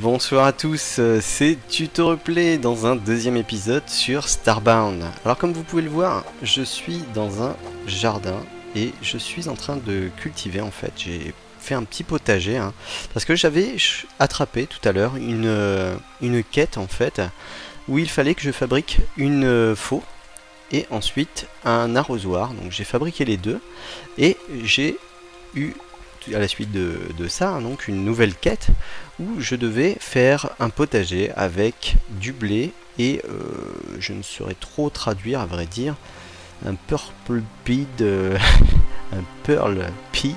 Bonsoir à tous, c'est Tuto Replay dans un deuxième épisode sur Starbound. Alors comme vous pouvez le voir, je suis dans un jardin et je suis en train de cultiver en fait. J'ai fait un petit potager parce que j'avais attrapé tout à l'heure une quête en fait où il fallait que je fabrique une faux et ensuite un arrosoir. Donc j'ai fabriqué les deux et j'ai eu à la suite de ça, donc une nouvelle quête où je devais faire un potager avec du blé et je ne saurais trop traduire à vrai dire, un purple pea un pearl pea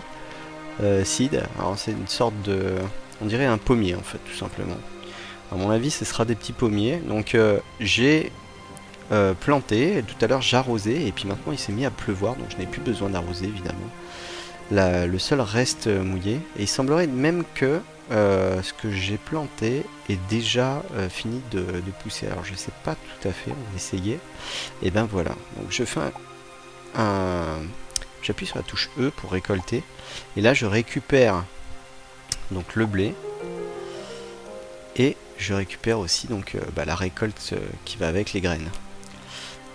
seed. Alors c'est une sorte de, on dirait un pommier en fait tout simplement. À mon avis ce sera des petits pommiers. Donc j'ai planté, tout à l'heure j'arrosais et puis maintenant il s'est mis à pleuvoir donc je n'ai plus besoin d'arroser évidemment. Le sol reste mouillé et il semblerait même que ce que j'ai planté est déjà fini de pousser. Alors je sais pas tout à fait, on va essayer. Et ben voilà, donc je fais j'appuie sur la touche E pour récolter et là je récupère donc le blé et je récupère aussi donc la récolte qui va avec les graines.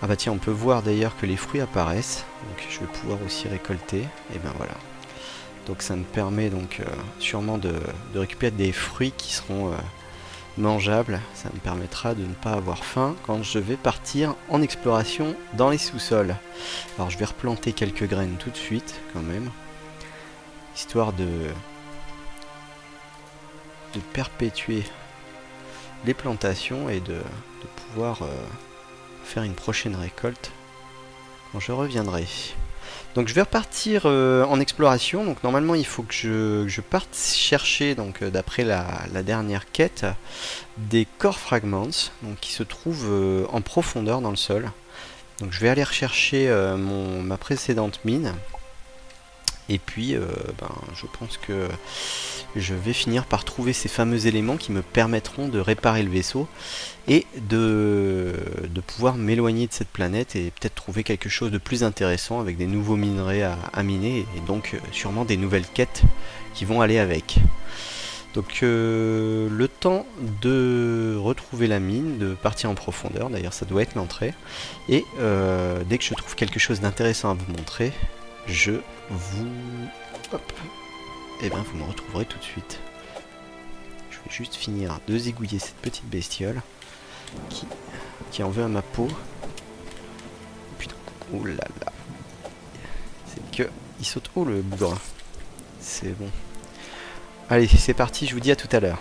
Ah bah tiens, on peut voir d'ailleurs que les fruits apparaissent, donc je vais pouvoir aussi récolter, et ben voilà. Donc ça me permet donc sûrement de récupérer des fruits qui seront mangeables, ça me permettra de ne pas avoir faim quand je vais partir en exploration dans les sous-sols. Alors je vais replanter quelques graines tout de suite quand même, histoire de perpétuer les plantations et de pouvoir faire une prochaine récolte quand je reviendrai. Donc je vais repartir en exploration. Donc normalement il faut que je parte chercher, donc d'après la dernière quête, des core fragments donc, qui se trouvent en profondeur dans le sol. Donc je vais aller rechercher ma précédente mine. Et puis je pense que je vais finir par trouver ces fameux éléments qui me permettront de réparer le vaisseau et de pouvoir m'éloigner de cette planète et peut-être trouver quelque chose de plus intéressant avec des nouveaux minerais à miner et donc sûrement des nouvelles quêtes qui vont aller avec. Donc le temps de retrouver la mine, de partir en profondeur, d'ailleurs ça doit être l'entrée, et dès que je trouve quelque chose d'intéressant à vous montrer, je vous... Hop. Et bien vous me retrouverez tout de suite. Je vais juste finir de zigouiller cette petite bestiole qui en veut à ma peau. Putain, oh là là. C'est que il saute haut le bougre. C'est bon. Allez, c'est parti, je vous dis à tout à l'heure.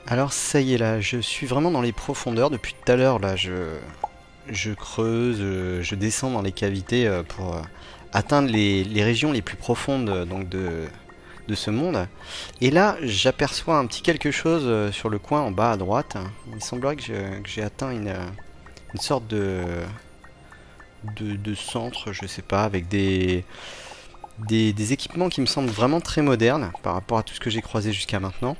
Alors ça y est là, je suis vraiment dans les profondeurs depuis tout à l'heure là, je creuse, je descends dans les cavités pour atteindre les régions les plus profondes donc de ce monde. Et là, j'aperçois un petit quelque chose sur le coin en bas à droite. Il semblerait que j'ai atteint une sorte de centre, je sais pas, avec des équipements qui me semblent vraiment très modernes par rapport à tout ce que j'ai croisé jusqu'à maintenant.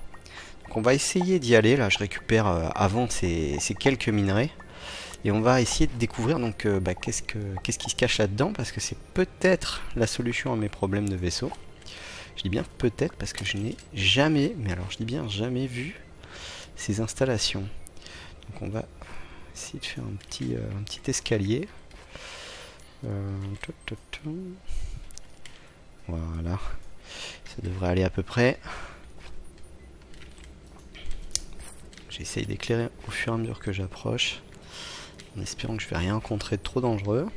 Donc on va essayer d'y aller. Là, je récupère avant ces quelques minerais. Et on va essayer de découvrir donc qu'est-ce qui se cache là-dedans, parce que c'est peut-être la solution à mes problèmes de vaisseau. Je dis bien peut-être parce que je n'ai jamais, mais alors je dis bien jamais vu ces installations. Donc on va essayer de faire un petit escalier. Voilà, ça devrait aller à peu près. J'essaye d'éclairer au fur et à mesure que j'approche, en espérant que je vais rien rencontrer de trop dangereux.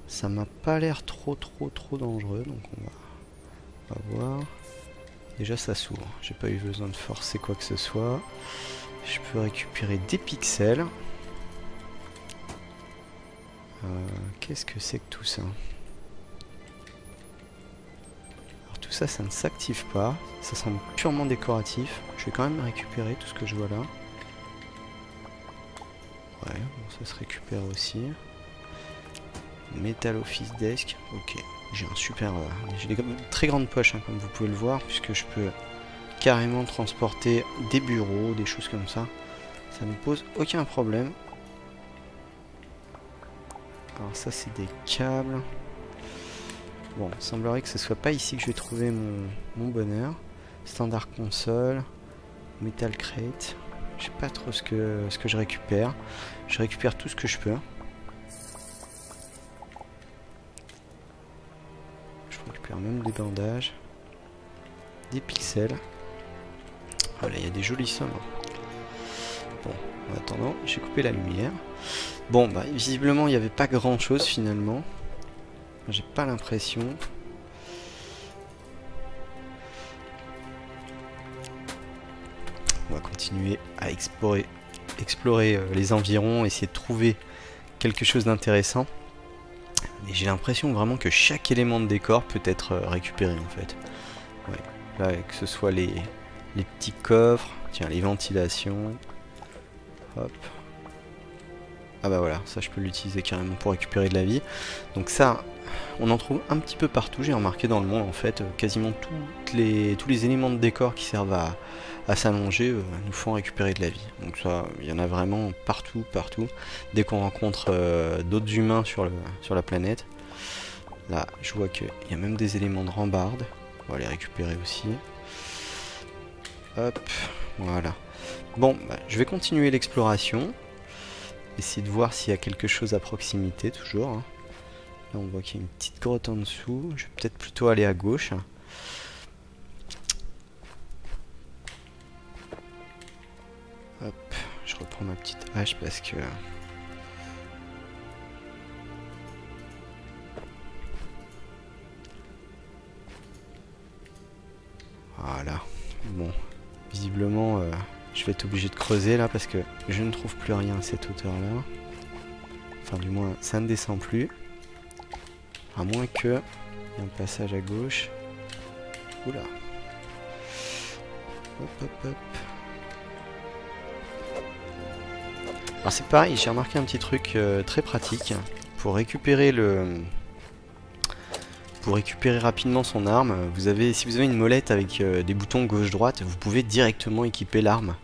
Ça m'a pas l'air trop dangereux, donc on va voir. Déjà ça s'ouvre, j'ai pas eu besoin de forcer quoi que ce soit. Je peux récupérer des pixels. Qu'est-ce que c'est que tout ça? Alors tout ça, ça ne s'active pas. Ça semble purement décoratif. Je vais quand même récupérer tout ce que je vois là. Ouais, bon, ça se récupère aussi. Metal Office Desk, ok. J'ai un super... j'ai des très grandes poches, comme vous pouvez le voir, puisque je peux carrément transporter des bureaux, des choses comme ça. Ça ne me pose aucun problème. Alors ça, c'est des câbles. Bon, il semblerait que ce soit pas ici que je vais trouver mon bonheur. Standard console, metal crate. Je sais pas trop ce que je récupère. Je récupère tout ce que je peux. Je récupère même des bandages, des pixels. Voilà, il y a des jolies sommes. Bon, en attendant, j'ai coupé la lumière. Bon, bah visiblement il n'y avait pas grand chose finalement. J'ai pas l'impression. On va continuer à explorer les environs, essayer de trouver quelque chose d'intéressant. Mais j'ai l'impression vraiment que chaque élément de décor peut être récupéré en fait. Ouais. Là, que ce soit les petits coffres, tiens, les ventilations. Hop. Ah bah voilà, ça je peux l'utiliser carrément pour récupérer de la vie. Donc ça, on en trouve un petit peu partout, j'ai remarqué dans le monde en fait. Quasiment tous les éléments de décor qui servent à s'allonger nous font récupérer de la vie. Donc ça, il y en a vraiment partout. Dès qu'on rencontre d'autres humains sur la planète. Là, je vois qu'il y a même des éléments de rambarde. On va les récupérer aussi. Hop, voilà. Bon, bah, je vais continuer l'exploration. Essayer de voir s'il y a quelque chose à proximité, toujours. Hein. Là, on voit qu'il y a une petite grotte en dessous. Je vais peut-être plutôt aller à gauche. Hop, je reprends ma petite hache parce que... Voilà. Bon, visiblement... je vais être obligé de creuser là parce que je ne trouve plus rien à cette hauteur là. Enfin du moins ça ne descend plus. À moins que il y ait un passage à gauche. Oula. Hop. Alors c'est pareil, j'ai remarqué un petit truc très pratique. Pour récupérer rapidement son arme, si vous avez une molette avec des boutons gauche-droite, vous pouvez directement équiper l'arme.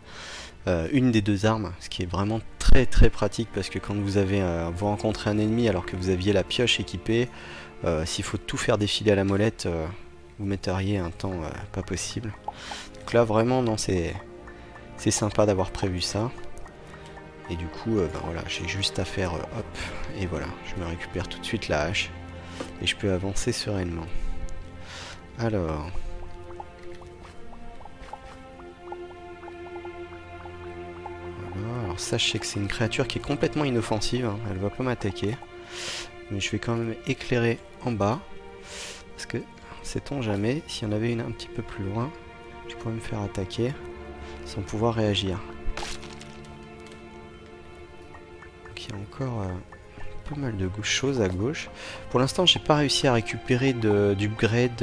Une des deux armes, ce qui est vraiment très pratique parce que quand vous rencontrez un ennemi alors que vous aviez la pioche équipée, s'il faut tout faire défiler à la molette, vous metteriez un temps pas possible. Donc là vraiment non, c'est sympa d'avoir prévu ça. Et du coup ben voilà, j'ai juste à faire hop, et voilà, je me récupère tout de suite la hache. Et je peux avancer sereinement. Alors... Voilà. Alors ça, je sais que c'est une créature qui est complètement inoffensive. Hein. Elle va pas m'attaquer. Mais je vais quand même éclairer en bas. Parce que, sait-on jamais, s'il y en avait une un petit peu plus loin, je pourrais me faire attaquer sans pouvoir réagir. Donc il y a encore... pas mal de choses à gauche. Pour l'instant, j'ai pas réussi à récupérer d'upgrade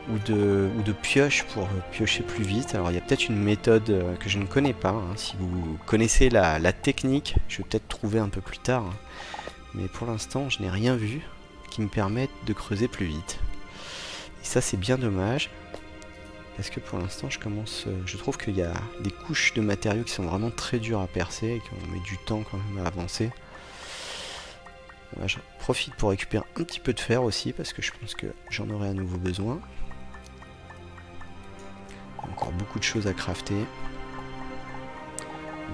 ou de pioche pour piocher plus vite. Alors, il y a peut-être une méthode que je ne connais pas. Hein. Si vous connaissez la technique, je vais peut-être trouver un peu plus tard. Hein. Mais pour l'instant, je n'ai rien vu qui me permette de creuser plus vite. Et ça, c'est bien dommage. Parce que pour l'instant, je trouve qu'il y a des couches de matériaux qui sont vraiment très dures à percer et qu'on met du temps quand même à avancer. Là, je profite pour récupérer un petit peu de fer aussi parce que je pense que j'en aurai à nouveau besoin. Il y a encore beaucoup de choses à crafter.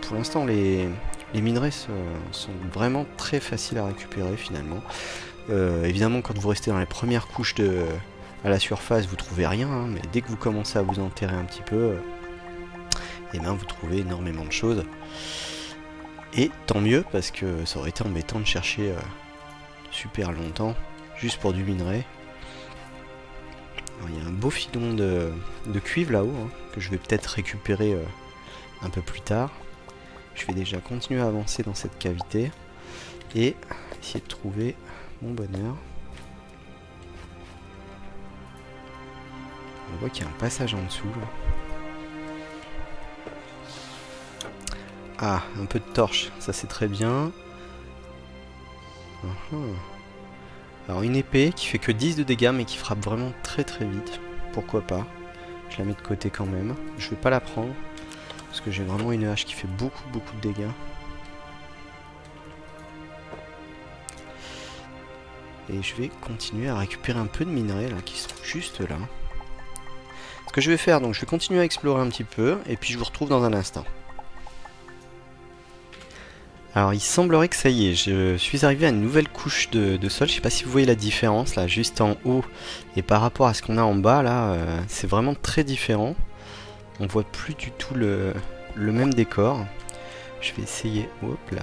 Pour l'instant, les minerais sont vraiment très faciles à récupérer finalement. Évidemment, quand vous restez dans les premières couches à la surface, vous trouvez rien, hein, mais dès que vous commencez à vous enterrer un petit peu, et bien vous trouvez énormément de choses. Et tant mieux parce que ça aurait été embêtant de chercher super longtemps juste pour du minerai. Alors, il y a un beau filon de cuivre là-haut hein, que je vais peut-être récupérer un peu plus tard. Je vais déjà continuer à avancer dans cette cavité et essayer de trouver mon bonheur. On voit qu'il y a un passage en dessous là. Ah, un peu de torche, ça c'est très bien. Alors une épée qui fait que 10 de dégâts mais qui frappe vraiment très vite. Pourquoi pas. Je la mets de côté quand même. Je vais pas la prendre. Parce que j'ai vraiment une hache qui fait beaucoup de dégâts. Et je vais continuer à récupérer un peu de minerais là, qui sont juste là. Ce que je vais faire, donc je vais continuer à explorer un petit peu, et puis je vous retrouve dans un instant. Alors il semblerait que ça y est, je suis arrivé à une nouvelle couche de sol. Je sais pas si vous voyez la différence là, juste en haut et par rapport à ce qu'on a en bas là, c'est vraiment très différent. On voit plus du tout le même décor. Je vais essayer, hop là.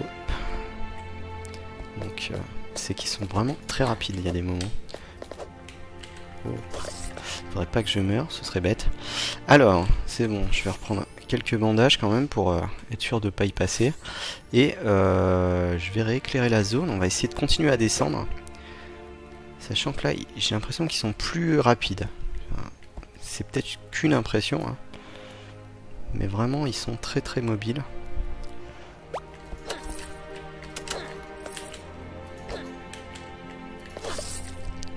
Hop. Donc c'est qu'ils sont vraiment très rapides, il y a des moments. Oh. Faudrait pas que je meure, ce serait bête. Alors, c'est bon, je vais reprendre quelques bandages quand même pour être sûr de ne pas y passer. Et je vais rééclairer la zone, on va essayer de continuer à descendre. Sachant que là, j'ai l'impression qu'ils sont plus rapides. Enfin, c'est peut-être qu'une impression, hein. Mais vraiment, ils sont très très mobiles.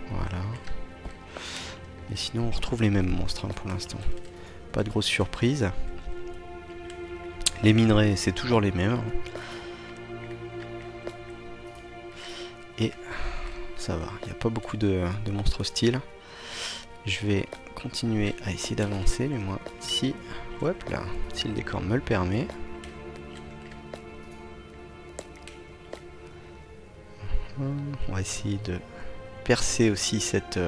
Voilà. Et sinon on retrouve les mêmes monstres hein, pour l'instant. Pas de grosse surprise. Les minerais c'est toujours les mêmes. Et ça va, il n'y a pas beaucoup de monstres hostiles. Je vais continuer à essayer d'avancer du moins si, hop là, si le décor me le permet. On va essayer de percer aussi cette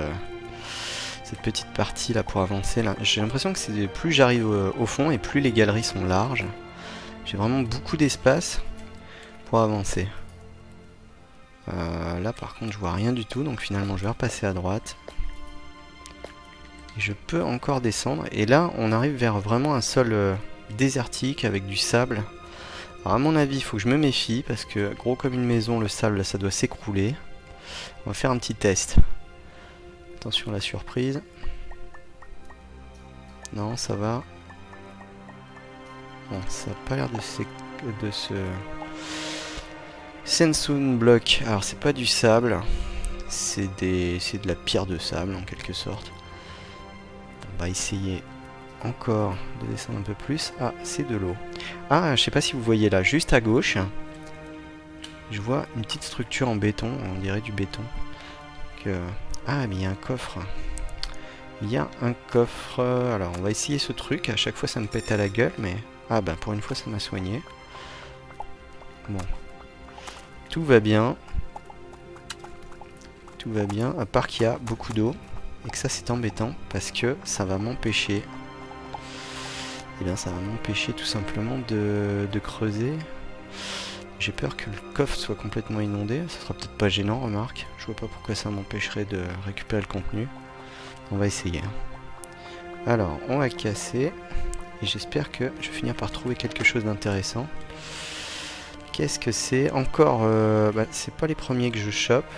petite partie là pour avancer là. J'ai l'impression que c'est plus j'arrive au fond et plus les galeries sont larges. J'ai vraiment beaucoup d'espace pour avancer. Là par contre je vois rien du tout, donc finalement je vais repasser à droite. Et je peux encore descendre et là on arrive vers vraiment un sol désertique avec du sable. Alors à mon avis il faut que je me méfie parce que gros comme une maison, le sable là, ça doit s'écrouler. On va faire un petit test. Attention à la surprise. Non, ça va. Bon, ça n'a pas l'air de se... Sandstone block. Alors, c'est pas du sable. C'est de la pierre de sable, en quelque sorte. On va essayer encore de descendre un peu plus. Ah, c'est de l'eau. Ah, je sais pas si vous voyez là, juste à gauche. Je vois une petite structure en béton. On dirait du béton. Donc, ah, mais il y a un coffre. Il y a un coffre. Alors, on va essayer ce truc. À chaque fois, ça me pète à la gueule, mais... Ah, ben, pour une fois, ça m'a soigné. Bon. Tout va bien. Tout va bien, à part qu'il y a beaucoup d'eau. Et que ça, c'est embêtant, parce que ça va m'empêcher... Eh bien, ça va m'empêcher tout simplement de creuser. J'ai peur que le coffre soit complètement inondé. Ça sera peut-être pas gênant, remarque. Je vois pas pourquoi ça m'empêcherait de récupérer le contenu. On va essayer. Alors, on va casser. Et j'espère que je vais finir par trouver quelque chose d'intéressant. Qu'est-ce que c'est? Encore, c'est pas les premiers que je chope.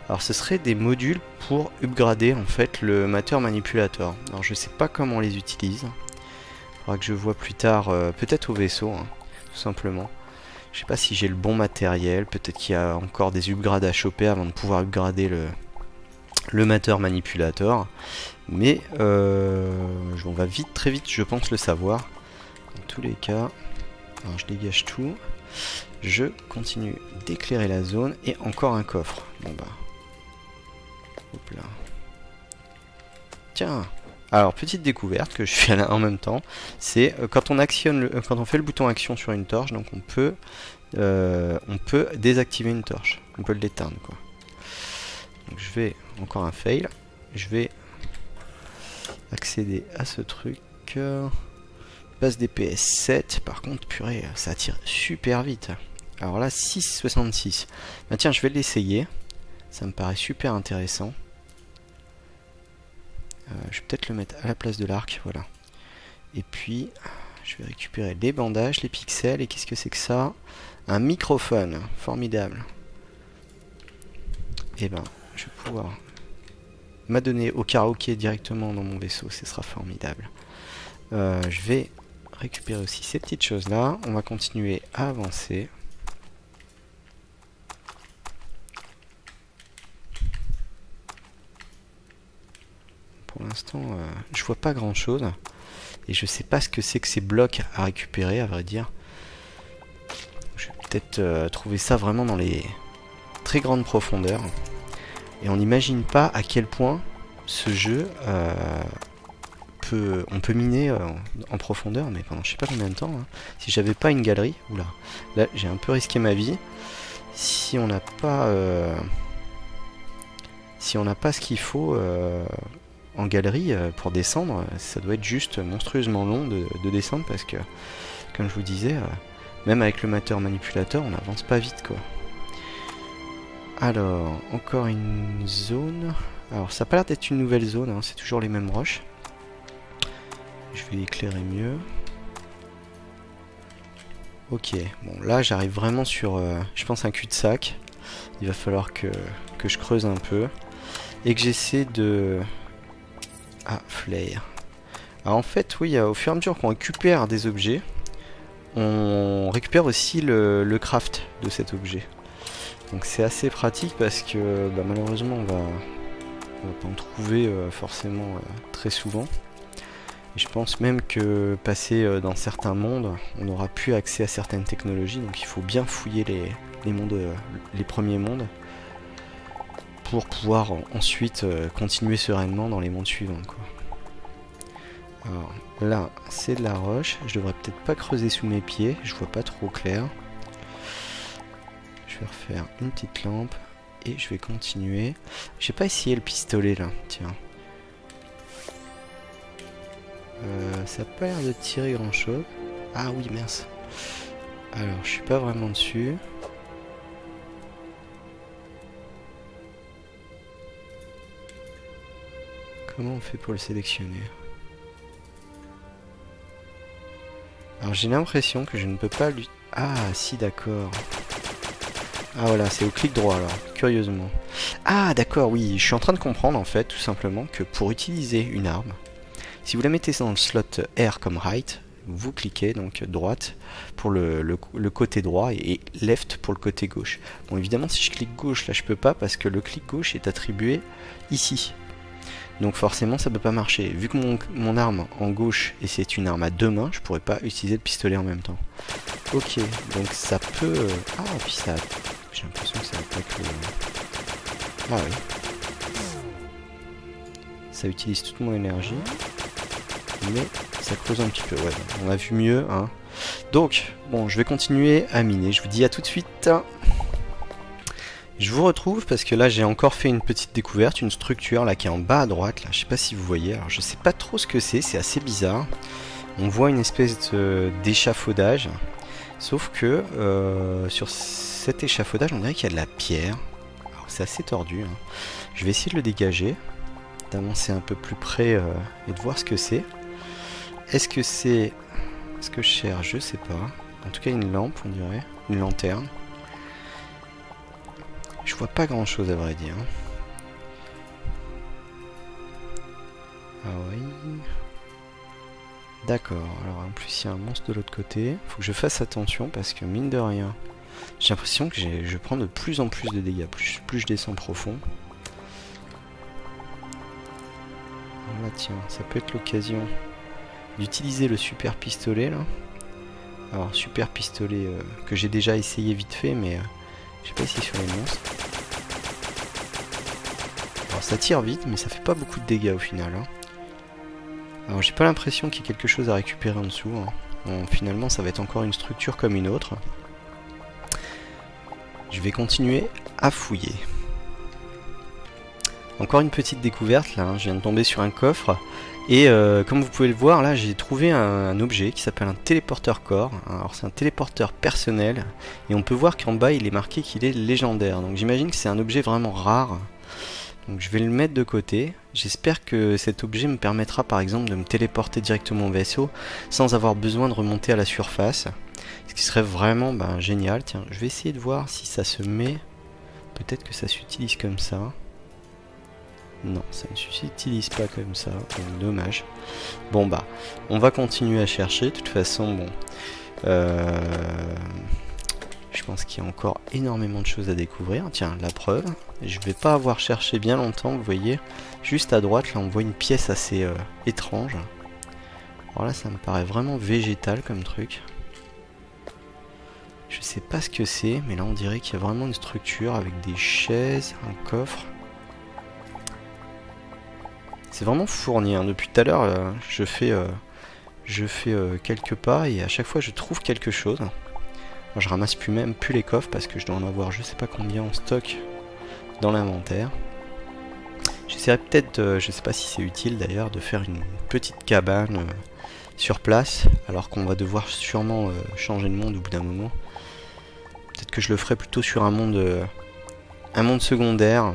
Alors, ce serait des modules pour upgrader en fait le Matter Manipulator. Alors, je sais pas comment on les utilise. Il faudra que je vois plus tard, peut-être au vaisseau, hein, tout simplement. Je sais pas si j'ai le bon matériel, peut-être qu'il y a encore des upgrades à choper avant de pouvoir upgrader le Matter Manipulator. Mais on va vite, très vite, je pense le savoir. Dans tous les cas, alors je dégage tout. Je continue d'éclairer la zone et encore un coffre. Bon bah. Hop là. Tiens. Alors petite découverte que je fais en même temps, c'est quand on actionne, quand on fait le bouton action sur une torche, donc on peut désactiver une torche, on peut l'éteindre quoi. Donc je vais encore un fail, je vais accéder à ce truc. Base DPS 7, par contre purée, ça tire super vite. Alors là 6,66. Bah tiens, je vais l'essayer, ça me paraît super intéressant. Je vais peut-être le mettre à la place de l'arc, voilà. Et puis, je vais récupérer les bandages, les pixels, et qu'est-ce que c'est que ça? Un microphone, formidable. Et ben, je vais pouvoir m'adonner au karaoké directement dans mon vaisseau, ce sera formidable. Je vais récupérer aussi ces petites choses-là, on va continuer à avancer. Pour l'instant, je vois pas grand chose. Et je sais pas ce que c'est que ces blocs à récupérer, à vrai dire. Je vais peut-être trouver ça vraiment dans les très grandes profondeurs. Et on n'imagine pas à quel point ce jeu on peut miner en profondeur, mais pendant je sais pas combien de temps. Hein. Si j'avais pas une galerie, oula, là j'ai un peu risqué ma vie. Si on n'a pas ce qu'il faut en galerie pour descendre, ça doit être juste monstrueusement long de descendre parce que, comme je vous disais, même avec le moteur manipulateur, on n'avance pas vite quoi. Alors, encore une zone. Alors, ça n'a pas l'air d'être une nouvelle zone, hein, c'est toujours les mêmes roches. Je vais éclairer mieux. Ok, bon là j'arrive vraiment sur, je pense, un cul-de-sac. Il va falloir que je creuse un peu. Et que j'essaie de... Ah, flare. Alors en fait, oui, au fur et à mesure qu'on récupère des objets, on récupère aussi le craft de cet objet. Donc c'est assez pratique parce que bah, malheureusement on va pas en trouver forcément très souvent. Et je pense même que passer dans certains mondes, on n'aura plus accès à certaines technologies, donc il faut bien fouiller les mondes, les premiers mondes, pour pouvoir ensuite continuer sereinement dans les mondes suivants, quoi. Alors là, c'est de la roche, je devrais peut-être pas creuser sous mes pieds, je vois pas trop clair. Je vais refaire une petite lampe et je vais continuer. J'ai pas essayé le pistolet là, tiens. Ça a pas l'air de tirer grand chose. Ah oui, mince. Alors, je suis pas vraiment dessus. Comment on fait pour le sélectionner? Alors, j'ai l'impression que je ne peux pas lui... Ah, si, d'accord. Ah voilà, c'est au clic droit alors, curieusement. Ah d'accord, oui, je suis en train de comprendre en fait, tout simplement, que pour utiliser une arme, si vous la mettez dans le slot R comme right, vous cliquez donc droite pour le côté droit et left pour le côté gauche. Bon évidemment si je clique gauche là je peux pas parce que le clic gauche est attribué ici. Donc forcément ça peut pas marcher. Vu que mon arme en gauche et c'est une arme à deux mains, je pourrais pas utiliser le pistolet en même temps. Ok, donc ça peut... Ah puis ça... J'ai l'impression que ça attaque le... Ah oui. Ça utilise toute mon énergie. Mais ça creuse un petit peu, ouais, on a vu mieux, hein. Donc, bon, je vais continuer à miner, je vous dis à tout de suite. Je vous retrouve parce que là j'ai encore fait une petite découverte, une structure là qui est en bas à droite, là, je sais pas si vous voyez, alors je sais pas trop ce que c'est assez bizarre. On voit une espèce d'échafaudage, sauf que sur cet échafaudage on dirait qu'il y a de la pierre, alors c'est assez tordu, hein. Je vais essayer de le dégager, d'avancer un peu plus près et de voir ce que c'est. Est-ce que c'est ce que je cherche? Je sais pas. En tout cas une lampe on dirait. Une lanterne. Je vois pas grand chose à vrai dire. Ah oui. D'accord. Alors en plus il y a un monstre de l'autre côté. Faut que je fasse attention parce que mine de rien, j'ai l'impression que je prends de plus en plus de dégâts. Plus je descends profond. Là tiens, ça peut être l'occasion d'utiliser le super pistolet là. Alors super pistolet que j'ai déjà essayé vite fait mais j'ai pas essayé sur les monstres. Alors ça tire vite mais ça fait pas beaucoup de dégâts au final, hein. Alors j'ai pas l'impression qu'il y ait quelque chose à récupérer en dessous, hein. Bon, finalement ça va être encore une structure comme une autre. Je vais continuer à fouiller. Encore une petite découverte là, hein. Je viens de tomber sur un coffre. Et comme vous pouvez le voir là, j'ai trouvé un objet qui s'appelle un téléporteur corps. Alors c'est un téléporteur personnel et on peut voir qu'en bas il est marqué qu'il est légendaire. Donc j'imagine que c'est un objet vraiment rare. Donc je vais le mettre de côté. J'espère que cet objet me permettra par exemple de me téléporter directement au vaisseau sans avoir besoin de remonter à la surface. Ce qui serait vraiment génial. Tiens, je vais essayer de voir si ça se met. Peut-être que ça s'utilise comme ça. Non, ça ne s'utilise pas comme ça, donc dommage. Bon on va continuer à chercher, de toute façon, bon... je pense qu'il y a encore énormément de choses à découvrir. Tiens, la preuve, je vais pas avoir cherché bien longtemps, vous voyez. Juste à droite, là, on voit une pièce assez étrange. Alors là, ça me paraît vraiment végétal comme truc. Je sais pas ce que c'est, mais là on dirait qu'il y a vraiment une structure avec des chaises, un coffre. C'est vraiment fourni, hein. Depuis tout à l'heure, je fais quelques pas et à chaque fois je trouve quelque chose. Alors, je ramasse plus les coffres parce que je dois en avoir je sais pas combien en stock dans l'inventaire. J'essaierai peut-être, je sais pas si c'est utile d'ailleurs, de faire une petite cabane sur place, alors qu'on va devoir sûrement changer de monde au bout d'un moment. Peut-être que je le ferai plutôt sur un monde secondaire.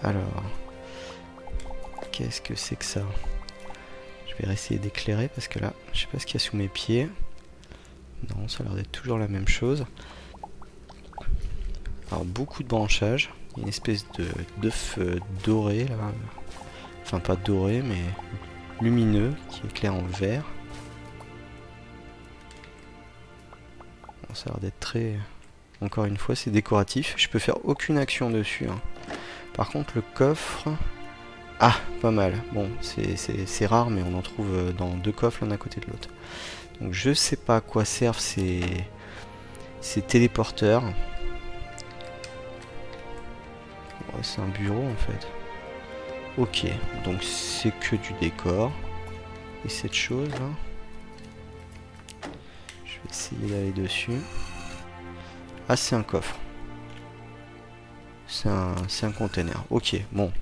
Alors, qu'est-ce que c'est que ça? Je vais essayer d'éclairer parce que là, je sais pas ce qu'il y a sous mes pieds. Non, ça a l'air d'être toujours la même chose. Alors, beaucoup de branchages. Il y a une espèce d'œuf doré là. Enfin, pas doré, mais lumineux qui éclaire en vert. Bon, ça a l'air d'être très... Encore une fois, c'est décoratif. Je peux faire aucune action dessus, hein. Par contre, le coffre... Ah, pas mal. Bon, c'est rare, mais on en trouve dans 2 coffres l'un à côté de l'autre. Donc je sais pas à quoi servent ces téléporteurs. Oh, c'est un bureau en fait. Ok, donc c'est que du décor. Et cette chose là, je vais essayer d'aller dessus. Ah, c'est un coffre. C'est un container. Ok, bon,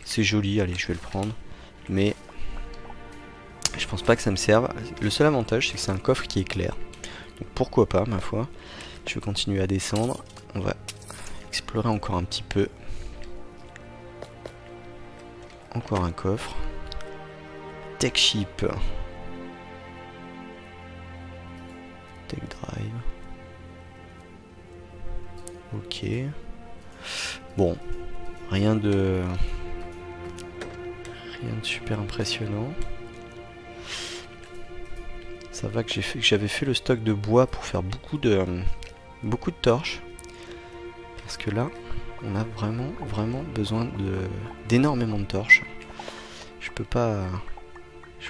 c'est joli, allez, je vais le prendre. Mais je pense pas que ça me serve. Le seul avantage, c'est que c'est un coffre qui est clair. Donc pourquoi pas, ma foi. Je vais continuer à descendre. On va explorer encore un petit peu. Encore un coffre. Tech Ship. Tech Drive. Ok. Bon, rien de super impressionnant. Ça va que j'avais fait le stock de bois pour faire beaucoup de torches. Parce que là, on a vraiment besoin d'énormément de torches. Je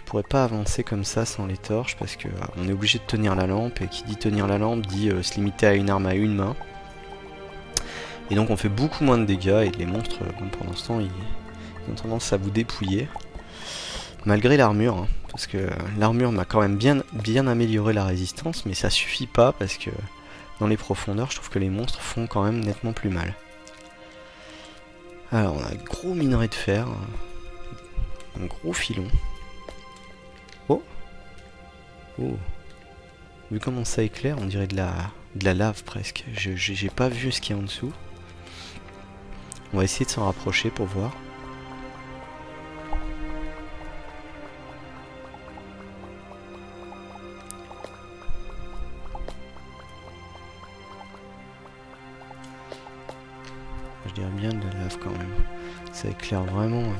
pourrais pas avancer comme ça sans les torches parce que on est obligé de tenir la lampe, et qui dit tenir la lampe dit se limiter à une arme à une main. Et donc on fait beaucoup moins de dégâts et les monstres, bon, pour l'instant, ils ont tendance à vous dépouiller. Malgré l'armure, hein, parce que l'armure m'a quand même bien amélioré la résistance, mais ça suffit pas parce que dans les profondeurs, je trouve que les monstres font quand même nettement plus mal. Alors on a un gros minerai de fer, un gros filon. Oh, oh. Vu comment ça éclaire, on dirait de la lave presque. J'ai pas vu ce qu'il y a en dessous. On va essayer de s'en rapprocher pour voir. Je dirais bien de la lave quand même. Ça éclaire vraiment.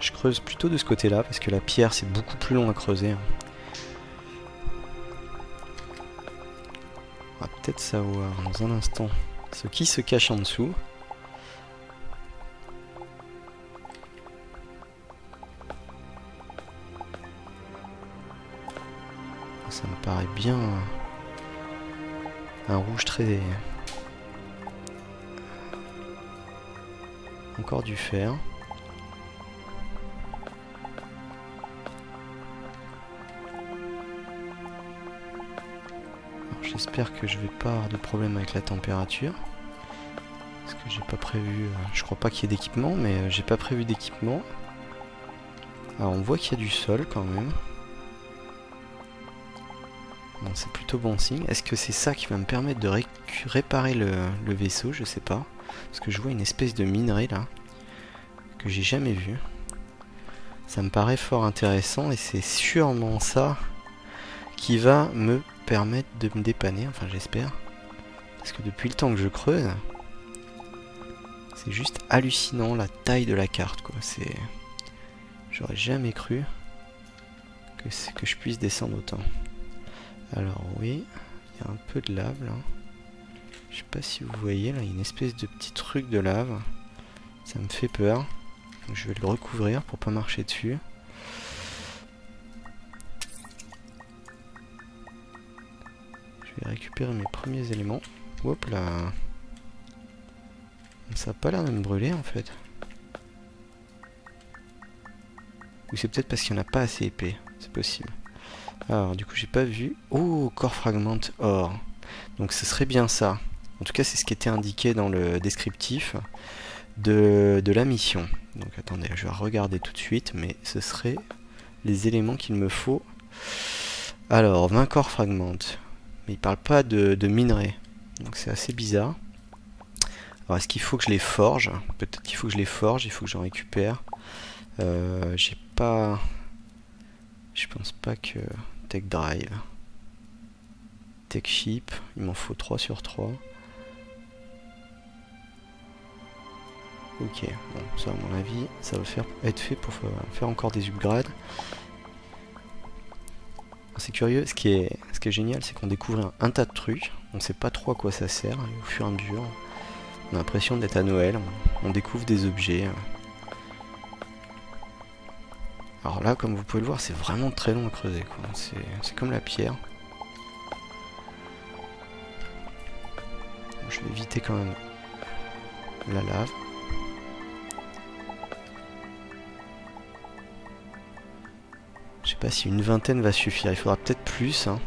Je creuse plutôt de ce côté-là parce que la pierre c'est beaucoup plus long à creuser. On va peut-être savoir dans un instant ce qui se cache en dessous. Ça me paraît bien un rouge très... Encore du fer. J'espère que je vais pas avoir de problème avec la température. Parce que j'ai pas prévu... je crois pas qu'il y ait d'équipement, mais j'ai pas prévu d'équipement. Alors on voit qu'il y a du sol quand même. Bon, c'est plutôt bon signe. Est-ce que c'est ça qui va me permettre de réparer le vaisseau? Je sais pas. Parce que je vois une espèce de minerai là. Que j'ai jamais vu. Ça me paraît fort intéressant et c'est sûrement ça qui va me permettre de me dépanner. Enfin j'espère. Parce que depuis le temps que je creuse, c'est juste hallucinant la taille de la carte quoi. C'est... J'aurais jamais cru que je puisse descendre autant. Alors oui, il y a un peu de lave là. Je sais pas si vous voyez là, il y a une espèce de petit truc de lave. Ça me fait peur. Donc je vais le recouvrir pour pas marcher dessus. Je vais récupérer mes premiers éléments. Hop là. Ça a pas l'air de me brûler en fait. Ou c'est peut-être parce qu'il n'y en a pas assez épais. C'est possible. Alors du coup j'ai pas vu. Oh, core fragment or. Donc ce serait bien ça. En tout cas c'est ce qui était indiqué dans le descriptif de la mission. Donc attendez, je vais regarder tout de suite. Mais ce serait les éléments qu'il me faut. Alors 20 core fragment. Mais il parle pas de minerai. Donc c'est assez bizarre. Alors est-ce qu'il faut que je les forge? Peut-être qu'il faut que je les forge, il faut que j'en récupère. J'ai pas... Je pense pas que... Tech Drive. Tech Ship, il m'en faut 3 sur 3. Ok, bon, ça à mon avis, ça va être fait pour faire encore des upgrades. C'est curieux, ce qui est génial, c'est qu'on découvre un tas de trucs. On sait pas trop à quoi ça sert, et au fur et à mesure, on a l'impression d'être à Noël, on découvre des objets. Alors là, comme vous pouvez le voir, c'est vraiment très long à creuser, quoi. C'est comme la pierre. Je vais éviter quand même la lave. Je sais pas si une vingtaine va suffire, il faudra peut-être plus. Hein.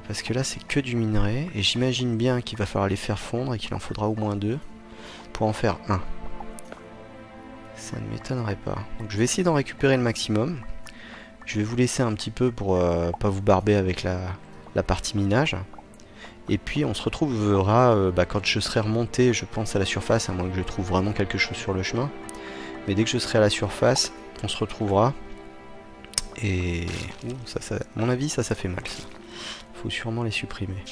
Parce que là c'est que du minerai, et j'imagine bien qu'il va falloir les faire fondre et qu'il en faudra au moins 2 pour en faire un. Ça ne m'étonnerait pas. Donc je vais essayer d'en récupérer le maximum. Je vais vous laisser un petit peu pour pas vous barber avec la partie minage. Et puis on se retrouvera quand je serai remonté, je pense, à la surface, à moins que je trouve vraiment quelque chose sur le chemin. Mais dès que je serai à la surface, on se retrouvera. Et à mon avis, ça fait mal. Ça. Faut sûrement les supprimer.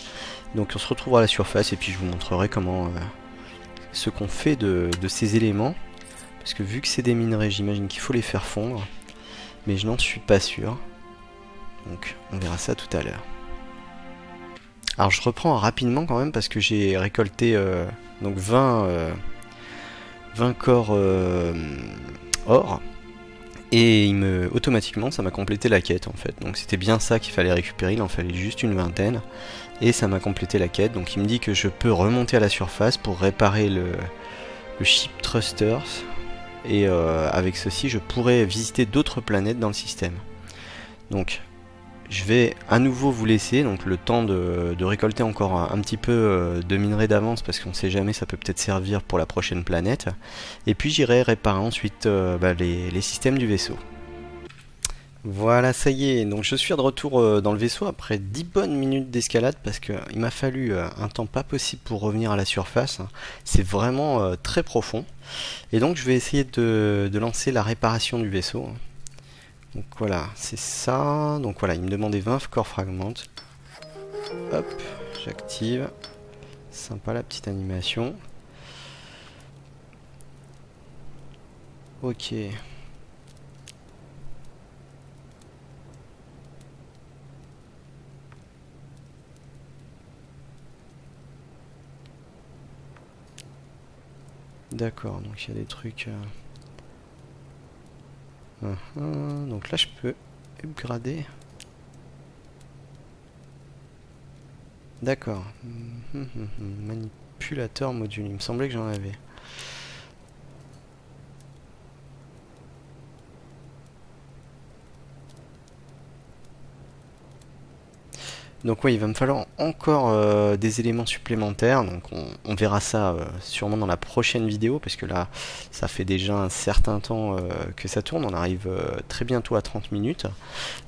Donc on se retrouvera à la surface et puis je vous montrerai comment ce qu'on fait de ces éléments. Parce que vu que c'est des minerais, j'imagine qu'il faut les faire fondre. Mais je n'en suis pas sûr. Donc on verra ça tout à l'heure. Alors je reprends rapidement quand même parce que j'ai récolté donc 20 corps or. Et automatiquement ça m'a complété la quête en fait. Donc c'était bien ça qu'il fallait récupérer, il en fallait juste une vingtaine. Et ça m'a complété la quête. Donc il me dit que je peux remonter à la surface pour réparer le Ship Thrusters. Et avec ceci je pourrais visiter d'autres planètes dans le système. Donc je vais à nouveau vous laisser donc le temps de récolter encore un petit peu de minerai d'avance parce qu'on sait jamais, ça peut peut-être servir pour la prochaine planète. Et puis j'irai réparer ensuite les systèmes du vaisseau. Voilà, ça y est, donc je suis de retour dans le vaisseau après 10 bonnes minutes d'escalade parce qu'il m'a fallu un temps pas possible pour revenir à la surface. C'est vraiment très profond. Et donc je vais essayer de lancer la réparation du vaisseau. Donc voilà, c'est ça. Donc voilà, il me demandait 20 core fragments. Hop, j'active. Sympa la petite animation. Ok. D'accord, donc il y a des trucs... donc là je peux upgrader. D'accord. Manipulateur module, il me semblait que j'en avais. Donc oui, il va me falloir encore des éléments supplémentaires, donc on verra ça sûrement dans la prochaine vidéo, parce que là, ça fait déjà un certain temps que ça tourne, on arrive très bientôt à 30 minutes.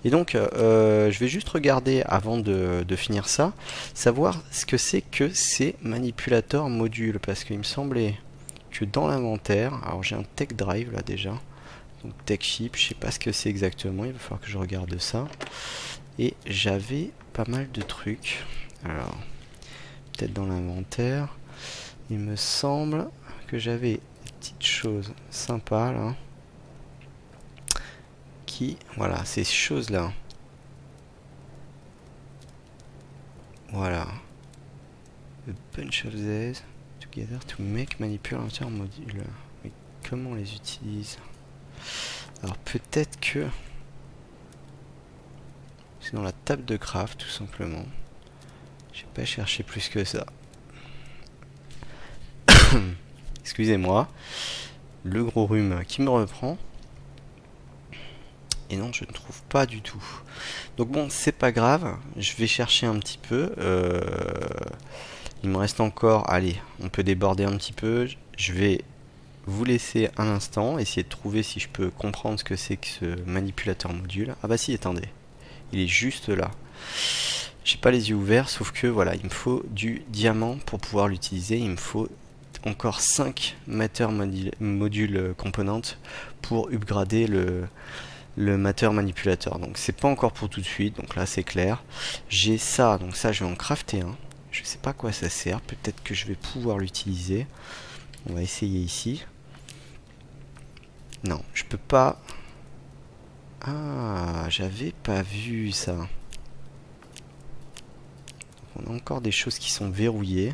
Et donc, je vais juste regarder, avant de finir ça, savoir ce que c'est que ces manipulateurs modules, parce qu'il me semblait que dans l'inventaire, alors j'ai un Tech Drive là déjà, donc Tech Ship, je sais pas ce que c'est exactement, il va falloir que je regarde ça. Et j'avais pas mal de trucs. Alors, peut-être dans l'inventaire. Il me semble que j'avais des petites choses sympas là. Voilà, ces choses-là. Voilà. A bunch of these together to make manipulator module. comment on les utilise? Alors peut-être que c'est dans la table de craft tout simplement. J'ai pas cherché plus que ça. Excusez-moi. Le gros rhume qui me reprend. Et non, je ne trouve pas du tout. Donc bon, c'est pas grave. Je vais chercher un petit peu. Il me reste encore... Allez, on peut déborder un petit peu. Je vais vous laisser un instant. Essayer de trouver si je peux comprendre ce que c'est que ce manipulateur module. Ah bah si, attendez. Il est juste là. J'ai pas les yeux ouverts, sauf que voilà, il me faut du diamant pour pouvoir l'utiliser. Il me faut encore 5 Matter Module componentes pour upgrader le Matter Manipulator. Donc c'est pas encore pour tout de suite, donc là c'est clair. J'ai ça, donc ça je vais en crafter un. Je sais pas à quoi ça sert, peut-être que je vais pouvoir l'utiliser. On va essayer ici. Non, je peux pas. Ah, j'avais pas vu ça. Donc, on a encore des choses qui sont verrouillées.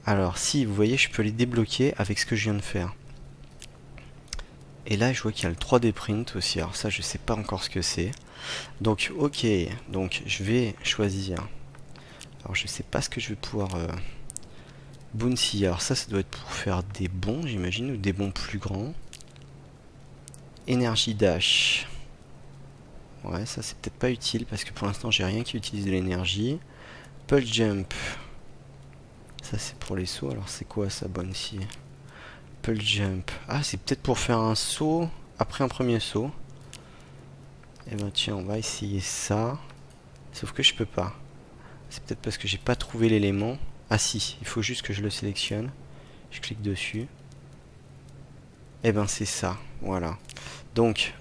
Alors si, vous voyez, je peux les débloquer avec ce que je viens de faire. Et là, je vois qu'il y a le 3D print aussi. Alors ça, je sais pas encore ce que c'est. Donc, ok. Donc, je vais choisir. Alors, je sais pas ce que je vais pouvoir... Bouncy. Alors ça, ça doit être pour faire des bons, j'imagine, ou des bons plus grands. Energy Dash. Ouais, ça, c'est peut-être pas utile, parce que pour l'instant, j'ai rien qui utilise de l'énergie. Pulse Jump. Ça, c'est pour les sauts. Alors, c'est quoi ça, Bouncy? Pulse Jump. Ah, c'est peut-être pour faire un saut après un premier saut. Et ben tiens, on va essayer ça. Sauf que je peux pas. C'est peut-être parce que j'ai pas trouvé l'élément. Ah si, il faut juste que je le sélectionne. Je clique dessus. Et ben c'est ça, voilà. Donc,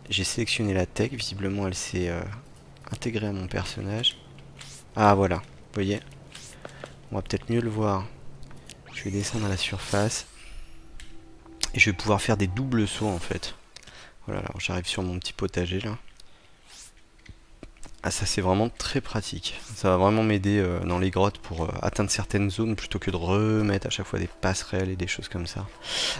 j'ai sélectionné la tech. Visiblement, elle s'est intégrée à mon personnage. Ah voilà, vous voyez. On va peut-être mieux le voir. Je vais descendre à la surface. Et je vais pouvoir faire des doubles sauts en fait. Voilà, alors j'arrive sur mon petit potager là. Ah, ça c'est vraiment très pratique. Ça va vraiment m'aider dans les grottes pour atteindre certaines zones plutôt que de remettre à chaque fois des passerelles et des choses comme ça.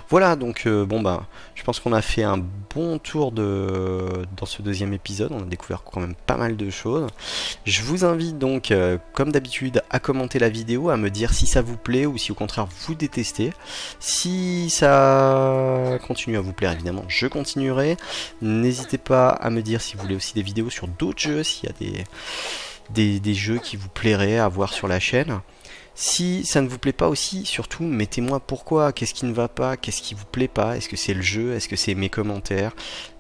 Voilà, donc bon bah, je pense qu'on a fait un bon tour dans ce deuxième épisode. On a découvert quand même pas mal de choses. Je vous invite donc, comme d'habitude, à commenter la vidéo, à me dire si ça vous plaît ou si au contraire vous détestez. Si ça continue à vous plaire, évidemment, je continuerai. N'hésitez pas à me dire si vous voulez aussi des vidéos sur d'autres jeux, s'il y a des jeux qui vous plairaient à voir sur la chaîne. Si ça ne vous plaît pas aussi, surtout mettez-moi pourquoi, qu'est-ce qui ne va pas, qu'est-ce qui vous plaît pas, est-ce que c'est le jeu, est-ce que c'est mes commentaires.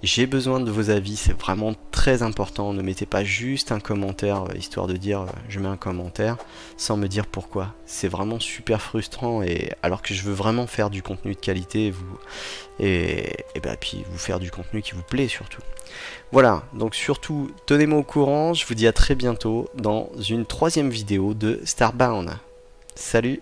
J'ai besoin de vos avis, c'est vraiment très important. Ne mettez pas juste un commentaire histoire de dire je mets un commentaire sans me dire pourquoi. C'est vraiment super frustrant, et alors que je veux vraiment faire du contenu de qualité et puis vous faire du contenu qui vous plaît surtout. Voilà, donc surtout tenez-moi au courant, je vous dis à très bientôt dans une troisième vidéo de Starbound. Salut!